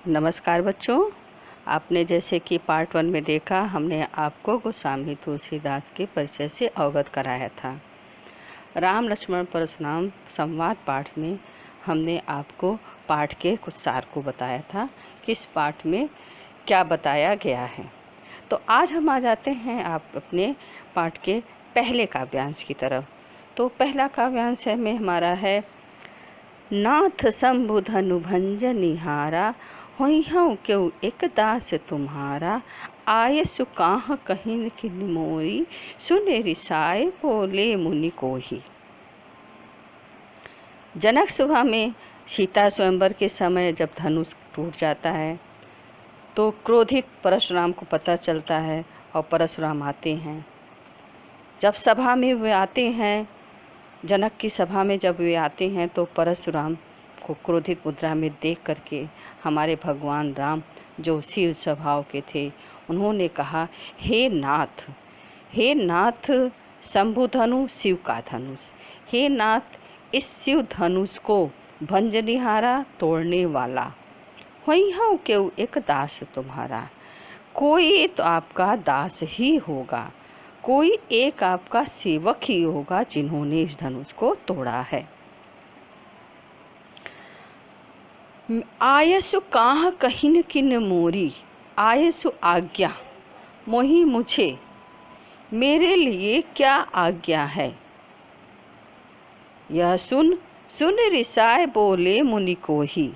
नमस्कार बच्चों, आपने जैसे कि पार्ट 1 में देखा, हमने आपको गोस्वामी तुलसीदास के परिचय से अवगत कराया था। राम लक्ष्मण परशुराम संवाद पाठ में हमने आपको पाठ के कुछ सार को बताया था कि इस पाठ में क्या बताया गया है। तो आज हम आ जाते हैं आप अपने पाठ के पहले काव्यांश की तरफ। तो पहला काव्यांश है में हमारा है, नाथ शंभु धनु भंज निहारा, होई हूँ क्यों एक दास तुम्हारा, आय सुकाह कहिन किन मोरी, सुने रिसाए बोले मुनि कोही। जनक सभा में सीता स्वयंवर के समय जब धनुष टूट जाता है तो क्रोधित परशुराम को पता चलता है और परशुराम आते हैं। जब सभा में वे आते हैं, जनक की सभा में जब वे आते हैं तो परशुराम को क्रोधित मुद्रा में देख करके हमारे भगवान राम जो शील स्वभाव के थे, उन्होंने कहा, हे नाथ शंभु धनु शिव का धनुष, हे नाथ इस शिव धनुष को भंजनिहारा तोड़ने वाला, वही हूँ क्यों एक दास तुम्हारा, कोई तो आपका दास ही होगा, कोई एक आपका सेवक ही होगा जिन्होंने इस धनुष को तोड़ा है। आयसु काह कहिन किन मोरी, आयसु आज्ञा मोहि मुझे, मेरे लिए क्या आज्ञा है। यह सुन ऋषाय बोले मुनि को ही,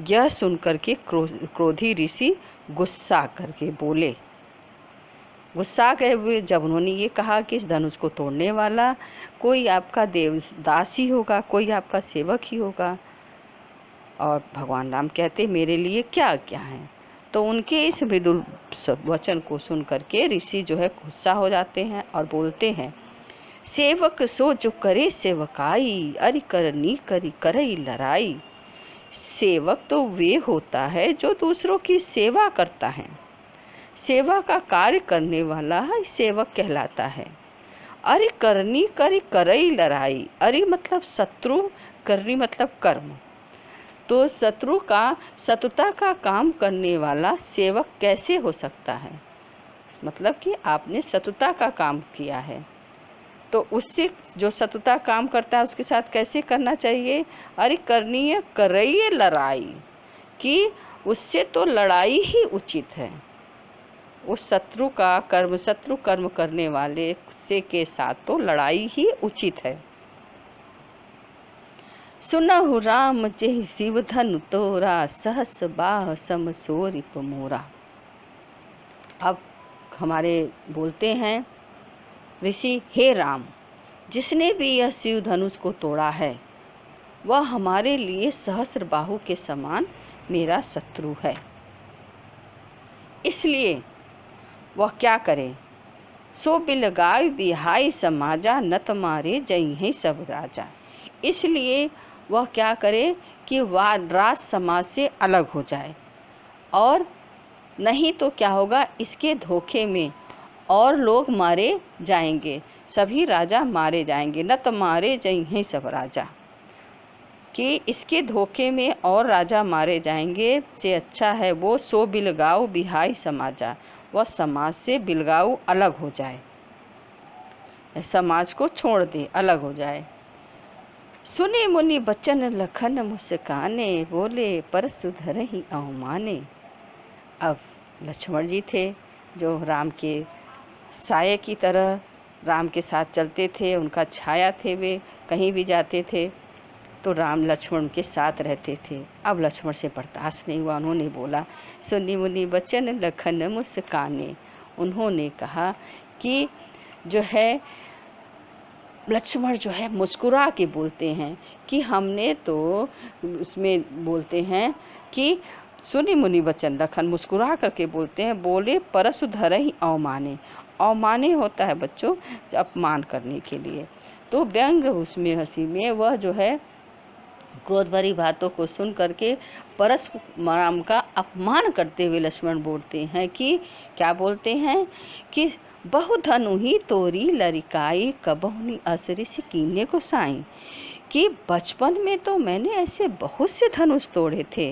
यह सुन करके क्रोधी ऋषि गुस्सा करके बोले। गुस्सा गए हुए जब उन्होंने ये कहा कि इस धनुष को तोड़ने वाला कोई आपका देवदास ही होगा, कोई आपका सेवक ही होगा। और भगवान राम कहते, मेरे लिए क्या क्या है। तो उनके इस मृदुल वचन को सुन करके ऋषि जो है गुस्सा हो जाते हैं और बोलते हैं, सेवक सो जो करे सेवकाई, अरि करनी करी करई लड़ाई। सेवक तो वे होता है जो दूसरों की सेवा करता है, सेवा का कार्य करने वाला सेवक कहलाता है। अरे करनी करी करई लड़ाई, अरे मतलब शत्रु, करनी मतलब कर्म। तो शत्रुता का काम करने वाला सेवक कैसे हो सकता है, मतलब कि आपने शत्रुता का काम किया है तो उससे जो शत्रुता काम करता है उसके साथ कैसे करना चाहिए। अरे करनी है करई लड़ाई, कि उससे तो लड़ाई ही उचित है। उस शत्रु कर्म करने वाले से के साथ तो लड़ाई ही उचित है। सुनहु राम जेहि शिव धनु तोरा, सहस बाह सम सोरिप मोरा। अब हमारे बोलते हैं ऋषि, हे राम, जिसने भी यह शिव धनुष को तोड़ा है वह हमारे लिए सहस्र बाहु के समान मेरा शत्रु है, इसलिए वह क्या करे। सो बिलगाय बिहाई समाजा, नत मारे जई है सब राजा। इसलिए वह क्या करे कि वह राज समाज से अलग हो जाए, और नहीं तो क्या होगा, इसके धोखे में और लोग मारे जाएंगे, सभी राजा मारे जाएंगे। नत मारे जई हैं सब राजा, कि इसके धोखे में और राजा मारे जाएंगे से अच्छा है वो सो बिलगाऊ बिहाई समाजा, वह समाज से बिलगाऊ अलग हो जाए, समाज को छोड़ दे, अलग हो जाए। सुने मुनि बचन लखन मुस्काने, बोले परसु धरहि अवमाने। अब लक्ष्मण जी थे जो राम के साये की तरह राम के साथ चलते थे, उनका छाया थे, वे कहीं भी जाते थे तो राम लक्ष्मण के साथ रहते थे। अब लक्ष्मण से बर्दाश्त नहीं हुआ, उन्होंने बोला, सुनी मुनि बचन लखन मुस्काने। उन्होंने कहा कि जो है लक्ष्मण जो है मुस्कुरा के बोलते हैं कि हमने तो उसमें बोलते हैं कि सुनी मुनि वचन लखन, मुस्कुरा करके बोलते हैं, बोले परसु धरहि अवमाने। अवमाने होता है बच्चों अपमान करने के लिए, तो व्यंग उसमें हंसी में वह जो है क्रोध भरी बातों को सुन करके परशुराम का अपमान करते हुए लक्ष्मण बोलते हैं कि क्या बोलते हैं कि बहु धनु ही तोरी लरिकाई, कबहुनी असरिस कीने को साई। कि बचपन में तो मैंने ऐसे बहुत से धनुष तोड़े थे,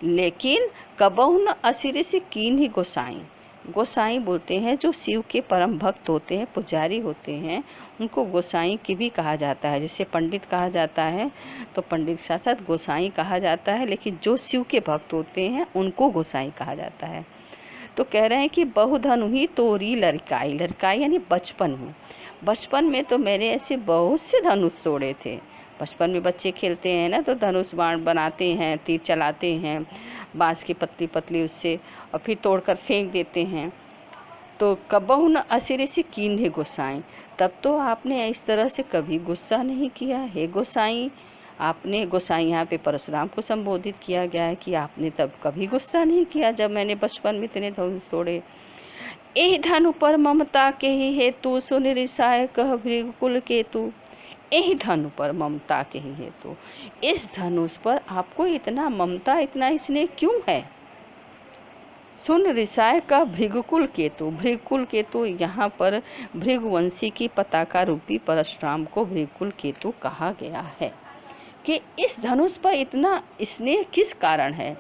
लेकिन कबहु न असिर से कीन ही गोसाई। गोसाई बोलते हैं जो शिव के परम भक्त होते हैं, पुजारी होते हैं, उनको गोसाई की भी कहा जाता है। जैसे पंडित कहा जाता है तो पंडित के साथ साथ गोसाई कहा जाता है, लेकिन जो शिव के भक्त होते हैं उनको गोसाई कहा जाता है। तो कह रहे हैं कि बहुधनु ही तोरी लड़काई। लड़काई यानी बचपन में तो मैंने ऐसे बहुत से धनुष तोड़े थे। बचपन में बच्चे खेलते हैं ना, तो धनुष बाण बनाते हैं, तीर चलाते हैं, बाँस की पतली पतली उससे, और फिर तोड़कर फेंक देते हैं। तो कबहु न असिर से कीन्हे गोसाई। तब तो आपने इस तरह से कभी गुस्सा नहीं किया, हे गोसाई। आपने गोसाई यहाँ पे परशुराम को संबोधित किया गया है कि आपने तब कभी गुस्सा नहीं किया जब मैंने बचपन में इतने धनुष तोड़े। एहि धनु पर ममता के ही हेतु सुन रिसाय कह भृगुकुल केतु। एहि धनु पर ममता के ही हेतु, इस धनुष पर आपको इतना ममता, इतना स्नेह क्यों है? सुन रिसाय का भृगुकुल केतु। भृगुकुल केतु यहाँ पर भृगुवंशी की पताका रूपी परशुराम को भृगुकुल केतु कहा गया है कि इस धनुष पर इतना स्नेह किस कारण है।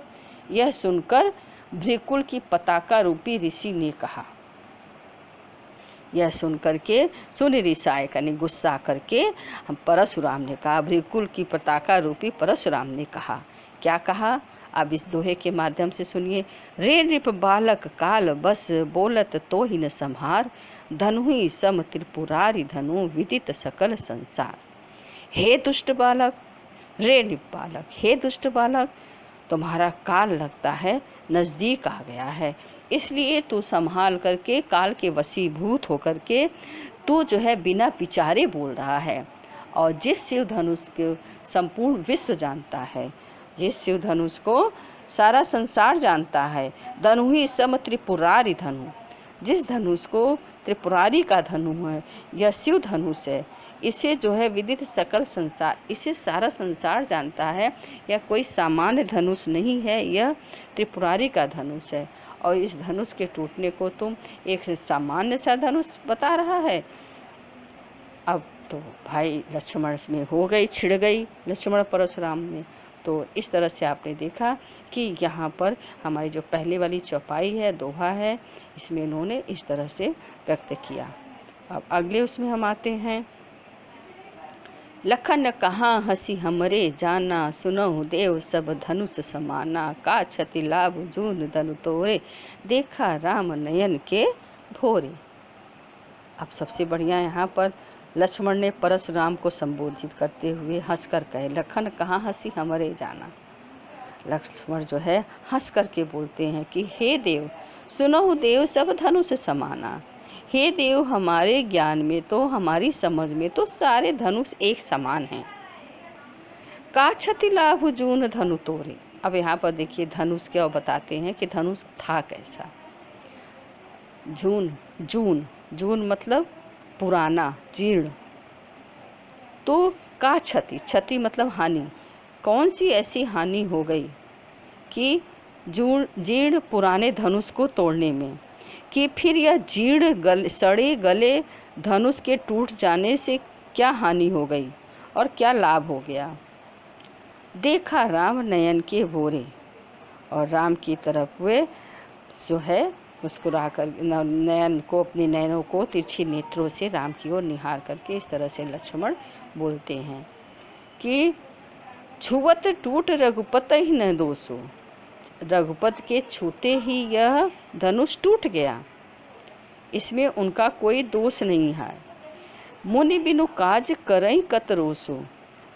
यह सुनकर भृगुकुल की पताका रूपी ऋषि ने कहा। यह सुन करके सुन रिसाय यानी गुस्सा करके हम परशुराम ने कहा, भृगुकुल की पताका रूपी परशुराम ने कहा। क्या कहा अब इस दोहे के माध्यम से सुनिए। रे नृप बालक काल बस बोलत तो ही न संहार, धनु ही सम त्रिपुरारी धनु विदित सकल संसार। हे दुष्ट बालक, रे नृप बालक, हे दुष्ट बालक, तुम्हारा काल लगता है नज़दीक आ गया है, इसलिए तू संभाल करके काल के वशीभूत होकर के तू जो है बिना विचारे बोल रहा है। और जिस शिव धनुष के संपूर्ण विश्व जानता है, जिस शिव धनुष को सारा संसार जानता है, धनु ही सम त्रिपुरारी धनु, जिस धनुष को त्रिपुरारी का धनु है, यह शिव धनुष है। इसे जो है विदित सकल संसार, इसे सारा संसार जानता है। यह कोई सामान्य धनुष नहीं है, यह त्रिपुरारी का धनुष है। और इस धनुष के टूटने को तुम एक सामान्य सा धनुष बता रहा है। अब तो भाई लक्ष्मण में हो गई, छिड़ गई लक्ष्मण परशुराम में। तो इस तरह से आपने देखा कि यहाँ पर हमारी जो पहले वाली चौपाई है, दोहा है, इसमें इन्होंने इस तरह से व्यक्त किया। अब अगले उसमें हम आते हैं। लखन कहाँ हंसी हमरे जाना, सुनहु देव सब धनुष समाना, का क्षति लाभ जून धनु तोरे, देखा राम नयन के भोरे। अब सबसे बढ़िया यहाँ पर लक्ष्मण ने परशुराम को संबोधित करते हुए हंसकर कहे, लखन कहाँ हंसी हमरे जाना। लक्ष्मण जो है हंस करके बोलते हैं कि हे देव, सुनहु देव सब धनुष समाना। हे देव, हमारे ज्ञान में तो, हमारी समझ में तो सारे धनुष एक समान हैं। का क्षति लाभ जून धनु तोरे। अब यहाँ पर देखिए धनुष क्या बताते हैं कि धनुष था कैसा। जून मतलब पुराना, जीर्ण। तो का क्षति, क्षति मतलब हानि। कौन सी ऐसी हानि हो गई कि जीर्ण पुराने धनुष को तोड़ने में, कि फिर यह जीर्ण सड़े गले धनुष के टूट जाने से क्या हानि हो गई और क्या लाभ हो गया। देखा राम नयन के भोरे, और राम की तरफ वे जो है मुस्कुरा कर नयन को, अपने नयनों को तिरछी नेत्रों से राम की ओर निहार करके इस तरह से लक्ष्मण बोलते हैं कि छुवत टूट रघुपत ही न दोषो। रघुपत के छूते ही यह धनुष टूट गया, इसमें उनका कोई दोष नहीं है। मुनि बिनु काज करई कत रोसो।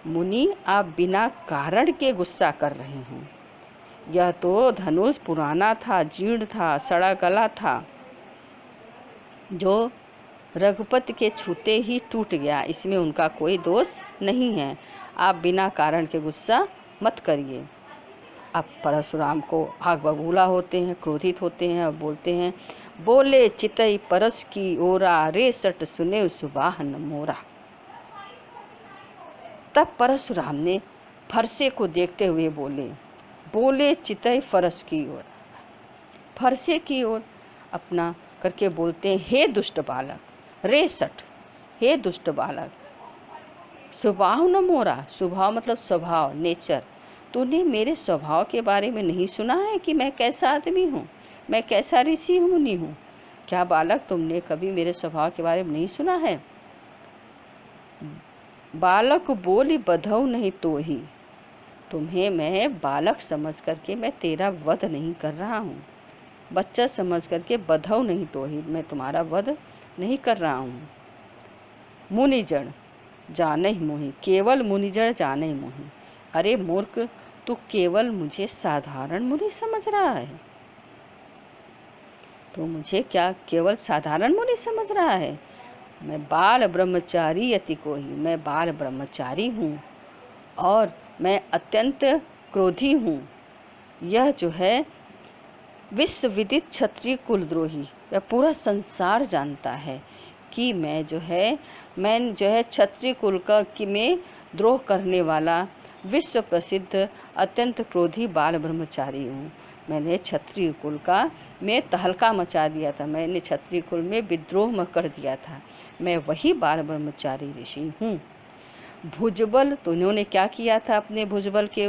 मुनि, आप बिना कारण के गुस्सा कर रहे हैं। यह तो धनुष पुराना था, जीर्ण था, सड़ा गला था, जो रघुपति के छूते ही टूट गया, इसमें उनका कोई दोष नहीं है। आप बिना कारण के गुस्सा मत करिए। अब परशुराम को आग बबूला होते हैं, क्रोधित होते हैं और बोलते हैं, बोले चितई परस की ओरा, रे सट सुने सुबाहन मोरा। तब परशुराम ने फरसे को देखते हुए बोले चितई फरस की ओर, फरसे की ओर अपना करके बोलते हैं, हे दुष्ट बालक, रे सट, हे दुष्ट बालक, स्वभाव न मोरा। स्वभाव मतलब स्वभाव, नेचर, तूने मेरे स्वभाव के बारे में नहीं सुना है कि मैं कैसा आदमी हूँ, मैं कैसा ऋषि मुनि हूँ? क्या बालक, तुमने कभी मेरे स्वभाव के बारे में नहीं सुना है? बालक बोली, बधौ नहीं तो ही। तुम्हें मैं बालक समझ करके मैं तेरा वध नहीं कर रहा हूँ, बच्चा समझ करके बधौ नहीं तो ही, मैं तुम्हारा वध नहीं कर रहा हूँ। मुनिजन जाने ही मोहि, केवल मुनिजन जाने ही मोहि। अरे मूर्ख, तू केवल मुझे साधारण मुनि समझ रहा है? तो मुझे क्या केवल साधारण मुनि समझ रहा है? मैं बाल ब्रह्मचारी अति को ही, मैं बाल ब्रह्मचारी हूँ और मैं अत्यंत क्रोधी हूँ। यह जो है विश्व विदित क्षत्रिय कुलद्रोही, यह पूरा संसार जानता है कि मैं जो है क्षत्रिय कुल का में द्रोह करने वाला विश्व प्रसिद्ध अत्यंत क्रोधी बाल ब्रह्मचारी हूँ। मैंने क्षत्रिय कुल का में तहलका मचा दिया था, मैंने क्षत्रिय कुल में विद्रोह कर दिया था। मैं वही बाल ब्रह्मचारी ऋषि हूँ। भुजबल, तो इन्होंने क्या किया था अपने भुजबल के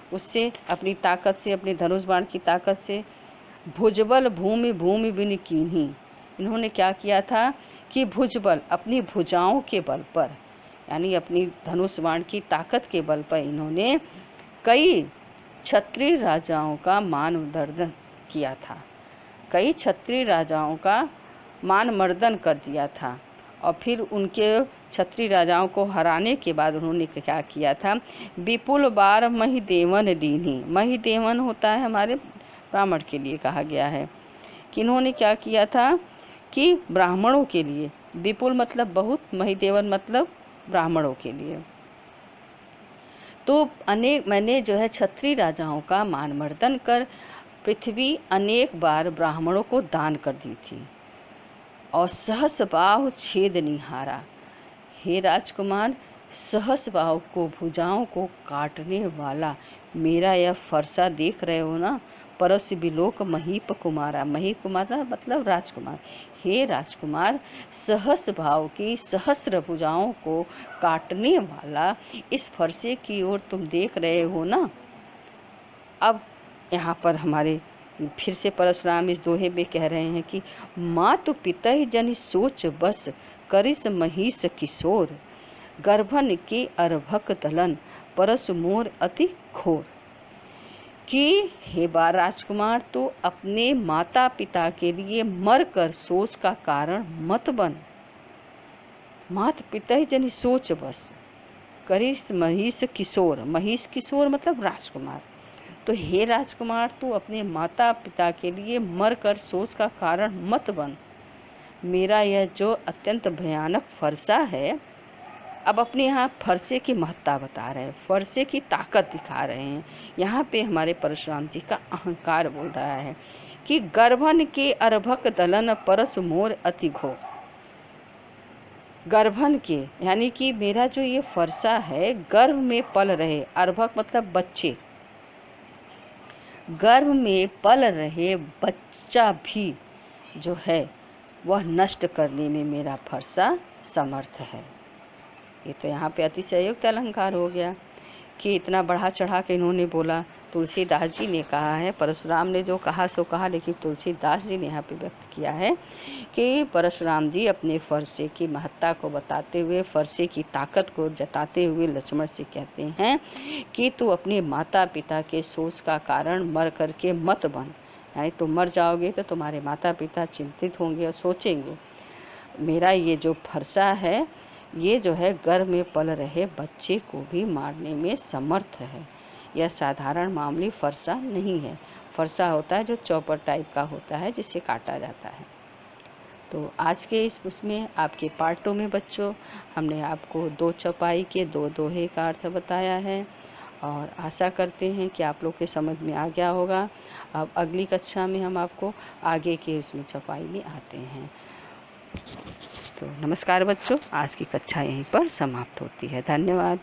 उससे अपनी ताकत से, अपने धनुष बाण की ताकत से, भुजबल भूमि भूमि बिन कीन्ही। इन्होंने क्या किया था कि भुजबल अपनी भुजाओं के बल पर, यानी अपनी धनुष बाण की ताकत के बल पर इन्होंने कई क्षत्रिय राजाओं का मानमर्दन किया था, कई क्षत्रिय राजाओं का मानमर्दन कर दिया था। और फिर उनके क्षत्रिय राजाओं को हराने के बाद उन्होंने क्या किया था, विपुल बार महिदेवन दीन्ही। महिदेवन होता है हमारे ब्राह्मण के लिए कहा गया है कि इन्होंने क्या किया था कि ब्राह्मणों के लिए, विपुल मतलब बहुत, महिदेवन मतलब ब्राह्मणों के लिए, तो मैंने जो है क्षत्रिय राजाओं का मानमर्दन कर पृथ्वी अनेक बार ब्राह्मणों को दान कर दी थी। और सहस बाहु छेद निहारा। हे राजकुमार, सहस बाहु को, भुजाओं को काटने वाला मेरा यह फरसा देख रहे हो ना, परस बिलोक महीप कुमारा। महीप कुमारा मतलब राजकुमार। हे राजकुमार, सहस भाव की सहस्र भुजाओं को काटने वाला इस फरसे की ओर तुम देख रहे हो ना। अब यहाँ पर हमारे फिर से परशुराम इस दोहे में कह रहे हैं कि मातु पिता जन सोच बस, करिस महिष किशोर, गर्भन के अर्भक दलन, परस मोर अति घोर। कि हे बार राजकुमार, तो अपने माता पिता के लिए मर कर सोच का कारण मत बन। मात पिता जन सोच बस, करिस महिष किशोर। महिष किशोर मतलब राजकुमार। तो हे राजकुमार, तू अपने माता पिता के लिए मर कर सोच का कारण मत बन। मेरा यह जो अत्यंत भयानक फरसा है, अब अपने यहाँ फरसे की महत्ता बता रहे हैं, फरसे की ताकत दिखा रहे हैं। यहाँ पे हमारे परशुराम जी का अहंकार बोल रहा है कि गर्भन के अर्भक दलन, परस मोर अति घोर। गर्भन के यानी कि मेरा जो ये फरसा है गर्भ में पल रहे, अर्भक मतलब बच्चे, गर्भ में पल रहे बच्चा भी जो है वह नष्ट करने में मेरा फरसा समर्थ है। ये तो यहाँ पे अतिशयोक्त अलंकार हो गया कि इतना बढ़ा चढ़ा के इन्होंने बोला। तुलसीदास जी ने कहा है, परशुराम ने जो कहा सो कहा, लेकिन तुलसीदास जी ने यहाँ पे व्यक्त किया है कि परशुराम जी अपने फरसे की महत्ता को बताते हुए, फरसे की ताकत को जताते हुए लक्ष्मण से कहते हैं कि तू अपने माता पिता के सोच का कारण मर करके मत बन। यानी तुम मर जाओगे तो तुम्हारे माता पिता चिंतित होंगे और सोचेंगे। मेरा ये जो फरसा है ये जो है गर्भ में पल रहे बच्चे को भी मारने में समर्थ है। यह साधारण मामूली फरसा नहीं है। फरसा होता है जो चौपर टाइप का होता है जिससे काटा जाता है। तो आज के इस उसमें आपके पार्ट 2 में बच्चों हमने आपको 2 चौपाई के 2 दोहे का अर्थ बताया है और आशा करते हैं कि आप लोग के समझ में आ गया होगा। अब अगली कक्षा में हम आपको आगे के उसमें चौपाई में आते हैं। तो नमस्कार बच्चों, आज की कक्षा यहीं पर समाप्त होती है। धन्यवाद।